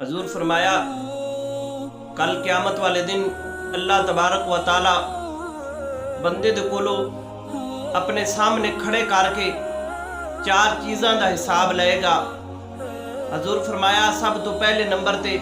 حضور فرمایا کل قیامت والے دن اللہ تبارک و تعالی بندے دے کولو اپنے سامنے کھڑے کر کے چار چیزاں دا حساب لے گا۔ حضور فرمایا سب تو پہلے نمبر تے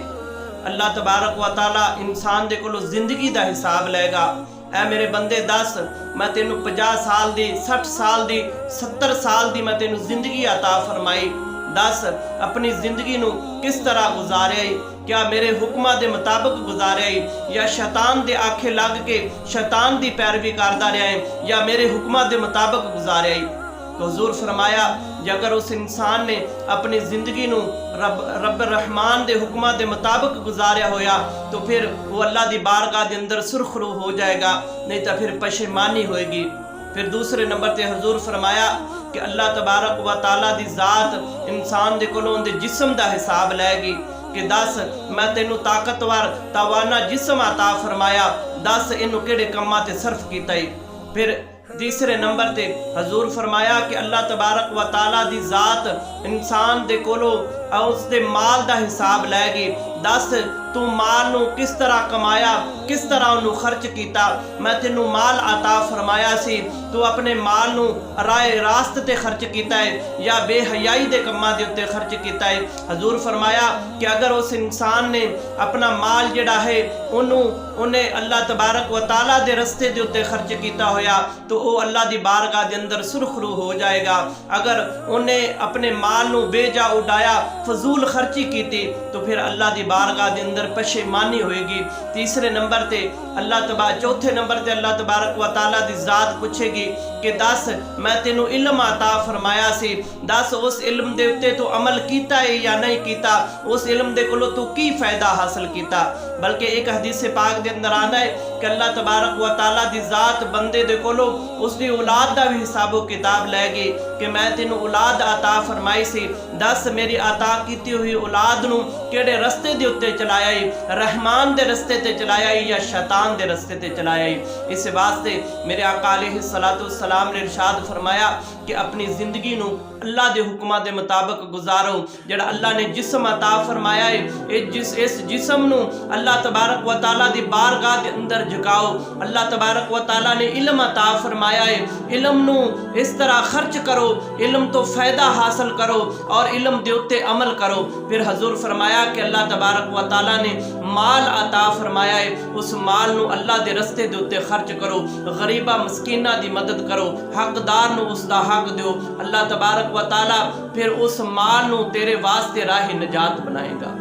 اللہ تبارک و تعالی انسان دے کولو زندگی دا حساب لے گا۔ اے میرے بندے دس میں تینوں 50 سال دی 60 سال دی 70 سال دی میں تینوں زندگی عطا فرمائی، دس اپنی زندگی نو کس طرح گزارے آئی؟ کیا میرے حکمہ دے مطابق گزارے آئی یا شیطان دے آنکھیں لگ کے شیطان دی پیروی کردہ رہے ہیں یا میرے حکمہ دے مطابق گزارے آئی؟ تو حضور فرمایا کہ اگر اس انسان نے اپنی زندگی نو رب الرحمن دے حکمہ دے مطابق گزاریا ہویا تو پھر وہ اللہ دی بارگاہ دے اندر سرخرو ہو جائے گا، نہیں تو پھر پشیمانی ہوئے گی۔ پھر دوسرے نمبر تے حضور فرمایا کہ اللہ تبارک و تعالیٰ دی ذات انسان دے کولوں دے جسم دا حساب لے گی کہ دس میں تینوں طاقتور توانا جسم عطا فرمایا، دس انہوں کیڑے کماں تے صرف کیتا ہی۔ پھر تیسرے نمبر تے حضور فرمایا کہ اللہ تبارک و تعالیٰ دی ذات انسان دے کولو اس دے مال دا حساب لے گی، دس تو مال نو کس طرح کمایا، کس طرح انہوں خرچ کیتا، میں تینوں مال عطا فرمایا سی تو اپنے مال نو راہ راست تے خرچ کیتا ہے یا بے حیائی دے کماں دے اتے خرچ کیتا ہے۔ حضور فرمایا کہ اگر اس انسان نے اپنا مال جڑا ہے انہیں اللہ تبارک و تعالیٰ دے رستے دے اتے خرچ کیتا ہویا تو وہ اللہ دی بارگاہ دے اندر سرخرو ہو جائے گا۔ اگر انہیں اپنے مال نو بے جا اڈایا، فضول خرچی کیتی تو پھر اللہ دی بارگاہ دے اندر پشیمانی ہوئے گی۔ تیسرے نمبر تے چوتھے نمبر تے اللہ تبارک و تعالیٰ دی ذات پوچھے گی کہ دس میں تینوں علم عطا فرمایا سی، دس اس علم دے اتے تو عمل کیتا ہے یا نہیں کیتا، اس علم دے کولو تو کی فائدہ حاصل کیتا۔ بلکہ ایک حدیث پاک دے اندر آنا ہے کہ اللہ تبارک و تعالیٰ دی ذات بندے دے کولو اس دی اولاد دا بھی حساب و کتاب لے گی کہ میں تینوں اولاد عطا فرمائی سی، دس میری عطا کیتی ہوئی اولاد نو کیڑے رستے دے اتے چلایا ہی، رحمان دے رستے تے چلایا ہی یا شیطان دے رستے تے چلایا ہی۔ اس واسطے میرے آقا علیہ السلام نے ارشاد فرمایا کہ اپنی زندگی نو اللہ دے حکمہ دے مطابق گزارو۔ جڑا اللہ نے جسم عطا فرمایا ہے اس جسم نو اللہ تبارک و تعالیٰ دی بارگاہ دے اندر جھکاؤ۔ اللہ تبارک و تعالیٰ نے علم عطا فرمایا ہے، علم نو اس طرح خرچ کرو، علم تو فائدہ حاصل کرو اور علم دے اتے عمل کرو۔ پھر حضور فرمایا کہ اللہ تبارک و تعالیٰ نے مال عطا فرمایا ہے، اس مال نو اللہ دے رستے دے اتے خرچ کرو، غریبہ مسکینہ دی مدد کرو، حقدار نو اس دا حق دیو۔ اللہ تبارک و تعالیٰ پھر اس مال نو تیرے واسطے راہ نجات بنائے گا۔